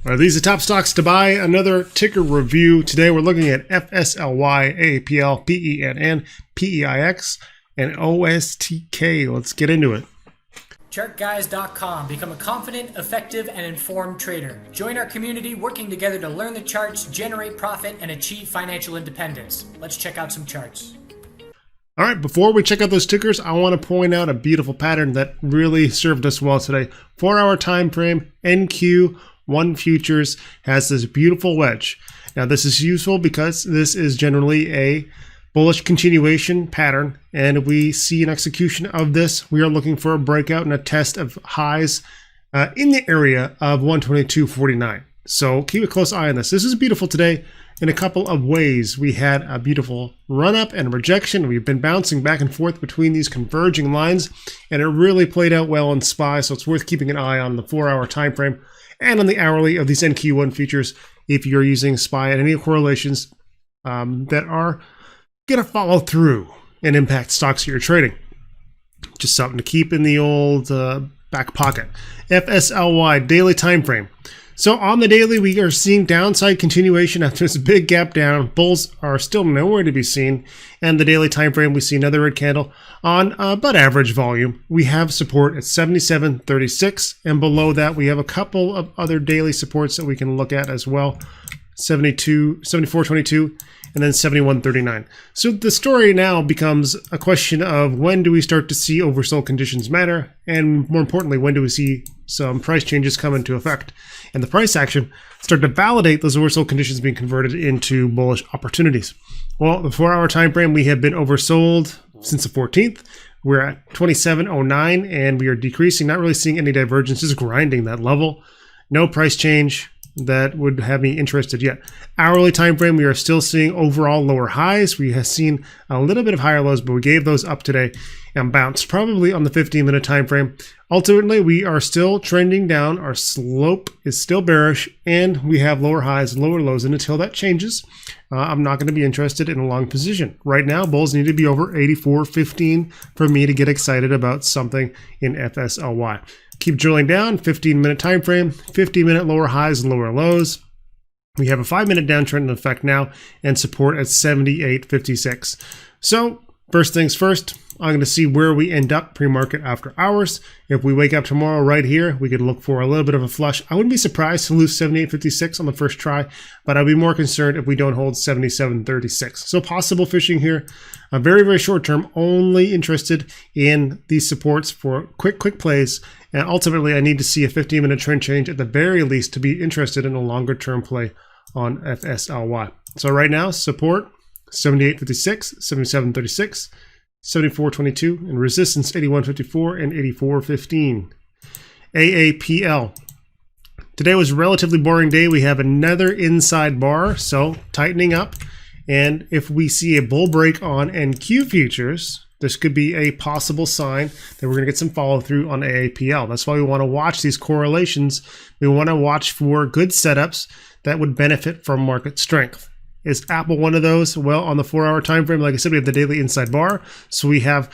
Are these the top stocks to buy? Another ticker review. Today we're looking at FSLY, AAPL, PENN, PEIX, and OSTK. Let's get into it. ChartGuys.com. Become a confident, effective, and informed trader. Join our community working together to learn the charts, generate profit, and achieve financial independence. Let's check out some charts. All right, before we check out those tickers, I want to point out a beautiful pattern that really served us well today. 4-hour time frame, NQ1 futures has this beautiful wedge. Now this is useful because this is generally a bullish continuation pattern, and if we see an execution of this, we are looking for a breakout and a test of highs in the area of 122.49. So keep a close eye on this. This is beautiful today in a couple of ways. We had a beautiful run up and rejection. We've been bouncing back and forth between these converging lines, and it really played out well in SPY, so it's worth keeping an eye on the 4-hour time frame and on the hourly of these NQ1 futures if you're using SPY and any correlations that are going to follow through and impact stocks that you're trading. Just something to keep in the old back pocket. FSLY daily time frame. So on the daily, we are seeing downside continuation after this big gap down. Bulls are still nowhere to be seen. And the daily time frame, we see another red candle on about average volume. We have support at 77.36, and below that, we have a couple of other daily supports that we can look at as well. 74.22, and then 71.39. So the story now becomes a question of when do we start to see oversold conditions matter, and more importantly, when do we see some price changes come into effect and the price action start to validate those oversold conditions being converted into bullish opportunities. Well, the 4-hour time frame, we have been oversold since the 14th. We're at 27.09, and we are decreasing, not really seeing any divergence, just grinding that level. No price change that would have me interested yet. Hourly time frame, we are still seeing overall lower highs. We have seen a little bit of higher lows, but we gave those up today and bounced probably on the 15-minute time frame. Ultimately, we are still trending down. Our slope is still bearish, and we have lower highs and lower lows. And until that changes, I'm not going to be interested in a long position. Right now, bulls need to be over 84.15 for me to get excited about something in FSLY. Keep drilling down, 15-minute time frame, 50-minute lower highs and lower lows. We have a 5-minute downtrend in effect now and support at 78.56. So first things first, I'm going to see where we end up pre-market after hours. If we wake up tomorrow right here, we could look for a little bit of a flush. I wouldn't be surprised to lose 78.56 on the first try, but I'd be more concerned if we don't hold 77.36. So possible fishing here. Very, very short term, only interested in these supports for quick plays. And ultimately, I need to see a 15-minute trend change at the very least to be interested in a longer term play on FSLY. So right now, support 78.56, 77.36, 74.22, and resistance 81.54 and 84.15. AAPL. Today was a relatively boring day. We have another inside bar, so tightening up. And if we see a bull break on NQ futures, this could be a possible sign that we're going to get some follow through on AAPL. That's why we want to watch these correlations. We want to watch for good setups that would benefit from market strength. Is Apple one of those? Well, on the 4-hour time frame, like I said, we have the daily inside bar. So we have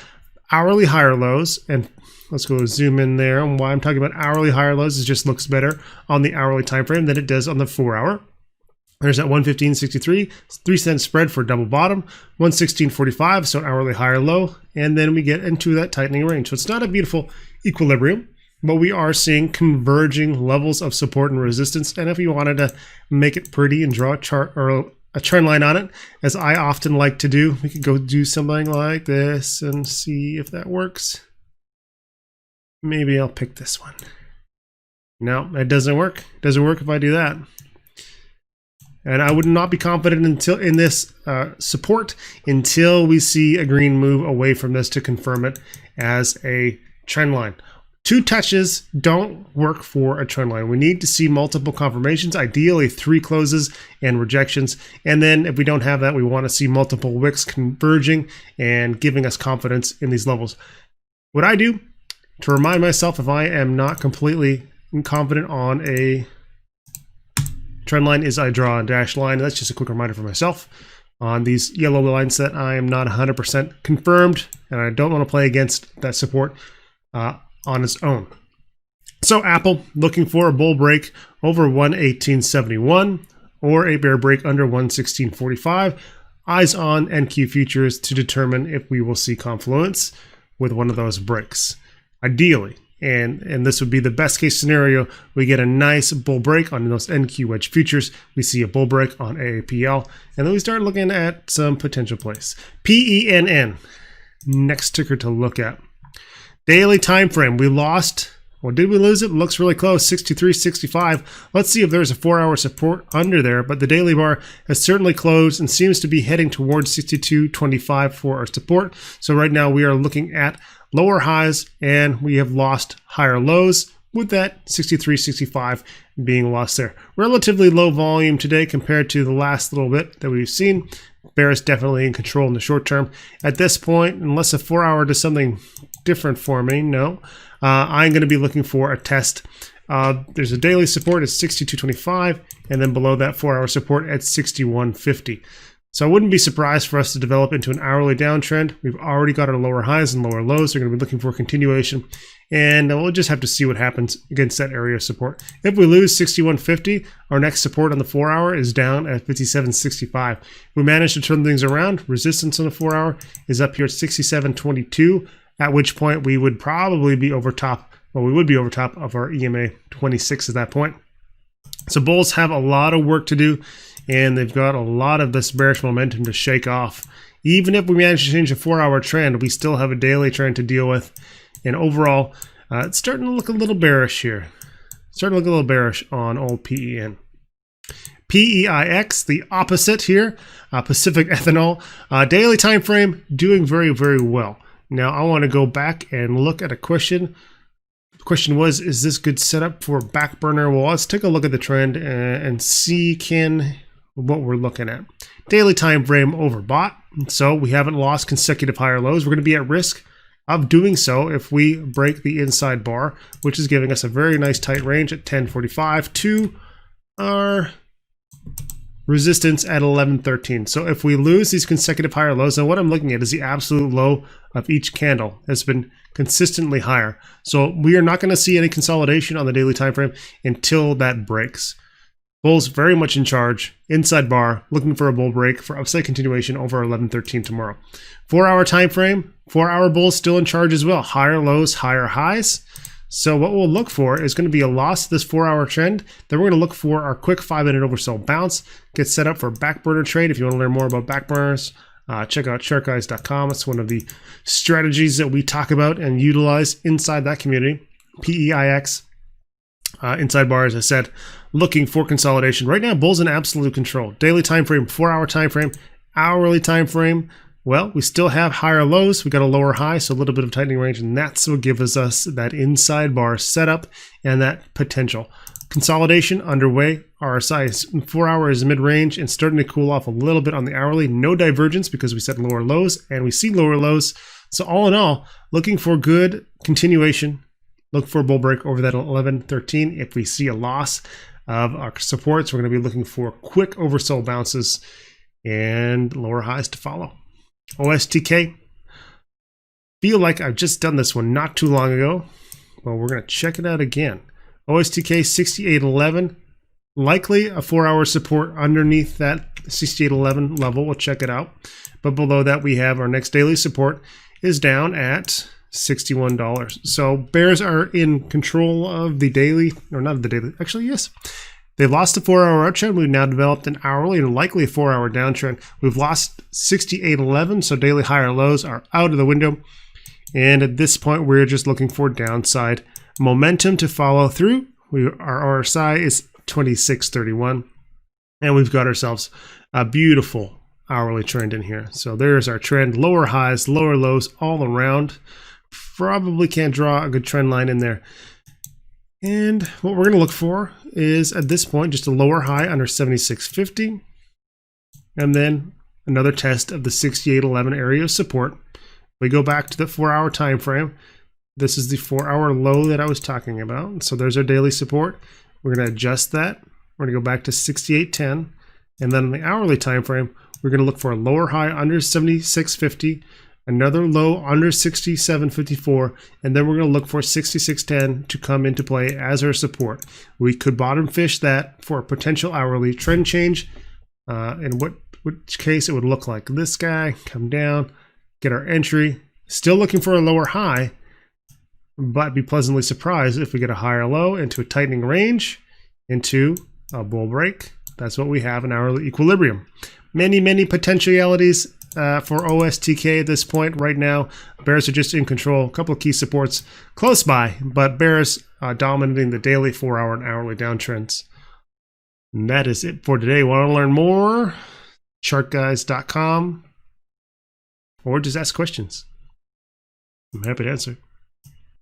hourly higher lows, and let's go zoom in there. And why I'm talking about hourly higher lows, it just looks better on the hourly time frame than it does on the 4-hour. There's that 115.63, 3-cent spread for double bottom, 116.45, so hourly higher low, and then we get into that tightening range. So it's not a beautiful equilibrium, but we are seeing converging levels of support and resistance. And if you wanted to make it pretty and draw a chart or a trend line on it, as I often like to do, we could go do something like this and see if that works. Maybe I'll pick this one. No, that doesn't work. It doesn't work if I do that. And I would not be confident until in this support until we see a green move away from this to confirm it as a trend line. 2 touches don't work for a trend line. We need to see multiple confirmations, ideally 3 closes and rejections. And then if we don't have that, we want to see multiple wicks converging and giving us confidence in these levels. What I do to remind myself if I am not completely confident on a trend line is I draw a dashed line. That's just a quick reminder for myself on these yellow lines that I am not 100% confirmed, and I don't want to play against that support on its own. So Apple looking for a bull break over 118.71 or a bear break under 116.45. Eyes on NQ futures to determine if we will see confluence with one of those breaks. Ideally, and this would be the best case scenario, we get a nice bull break on those NQ wedge futures. We see a bull break on AAPL, and then we start looking at some potential plays. PENN, next ticker to look at. Daily time frame, we lost. Well, did we lose it? Looks really close, 63.65. Let's see if there's a 4-hour support under there, but the daily bar has certainly closed and seems to be heading towards 62.25 for our support. So right now we are looking at lower highs and we have lost higher lows with that 63.65 being lost there. Relatively low volume today compared to the last little bit that we've seen. Bear is definitely in control in the short term. At this point, unless a 4-hour does something different for me, no. I'm going to be looking for a test. There's a daily support at 62.25, and then below that 4-hour support at 61.50. So I wouldn't be surprised for us to develop into an hourly downtrend. We've already got our lower highs and lower lows. They're going to be looking for continuation, and we'll just have to see what happens against that area of support. If we lose 61.50, our next support on the 4-hour is down at 57.65. If we manage to turn things around, resistance on the 4-hour is up here at 67.22. At which point we would probably be over top, well, we would be over top of our EMA 26 at that point. So bulls have a lot of work to do, and they've got a lot of this bearish momentum to shake off. Even if we manage to change a 4-hour trend, we still have a daily trend to deal with. And overall, it's starting to look a little bearish here. Starting to look a little bearish on old PEN. PEIX, the opposite here, Pacific Ethanol. Daily time frame doing very, very well. Now I want to go back and look at a question. The question was, is this good setup for back burner? Well, let's take a look at the trend and see what we're looking at. Daily time frame overbought. So we haven't lost consecutive higher lows. We're going to be at risk of doing so if we break the inside bar, which is giving us a very nice tight range at 10.45 to our resistance at 11.13. So if we lose these consecutive higher lows, and what I'm looking at is the absolute low of each candle has been consistently higher. So we are not going to see any consolidation on the daily time frame until that breaks. Bulls very much in charge. Inside bar, looking for a bull break for upside continuation over 11.13 tomorrow. 4-hour time frame, 4-hour bulls still in charge as well. Higher lows, higher highs. So what we'll look for is going to be a loss of this 4-hour trend. Then we're going to look for our quick 5-minute oversold bounce. Get set up for a backburner trade. If you want to learn more about backburners, check out chartguys.com. It's one of the strategies that we talk about and utilize inside that community. PEIX, inside bar, as I said, looking for consolidation. Right now, bulls in absolute control. Daily time frame, 4-hour time frame, hourly time frame. Well, we still have higher lows. We got a lower high, so a little bit of tightening range, and that's what gives us that inside bar setup and that potential. Consolidation underway. RSI is 4-hour is mid-range and starting to cool off a little bit on the hourly. No divergence because we set lower lows and we see lower lows. So all in all, looking for good continuation. Look for a bull break over that 11.13. If we see a loss of our supports, we're going to be looking for quick oversold bounces and lower highs to follow. OSTK, feel like I've just done this one not too long ago. Well, we're going to check it out again. OSTK 68.11, likely a 4-hour support underneath that 68.11 level. We'll check it out. But below that, we have our next daily support is down at $61. So bears are in control of the daily, or not of the daily, actually, yes. They've lost a 4-hour uptrend. We've now developed an hourly and likely a 4-hour downtrend. We've lost 68.11, so daily higher lows are out of the window. And at this point, we're just looking for downside momentum to follow through. Our RSI is 26.31, and we've got ourselves a beautiful hourly trend in here. So there's our trend, lower highs, lower lows all around. Probably can't draw a good trend line in there. And what we're going to look for is, at this point, just a lower high under 76.50. And then another test of the 68.11 area of support. We go back to the 4-hour time frame. This is the 4-hour low that I was talking about. So there's our daily support. We're going to adjust that. We're going to go back to 68.10. And then on the hourly time frame, we're going to look for a lower high under 76.50. another low under 67.54, and then we're going to look for 66.10 to come into play as our support. We could bottom fish that for a potential hourly trend change, in which case it would look like this guy, come down, get our entry, still looking for a lower high, but be pleasantly surprised if we get a higher low into a tightening range, into a bull break. That's what we have in hourly equilibrium. Many potentialities for OSTK at this point. Right now, bears are just in control. A couple of key supports close by, but bears dominating the daily, 4-hour, and hourly downtrends. And that is it for today. Want to learn more? Chartguys.com, or just ask questions. I'm happy to answer.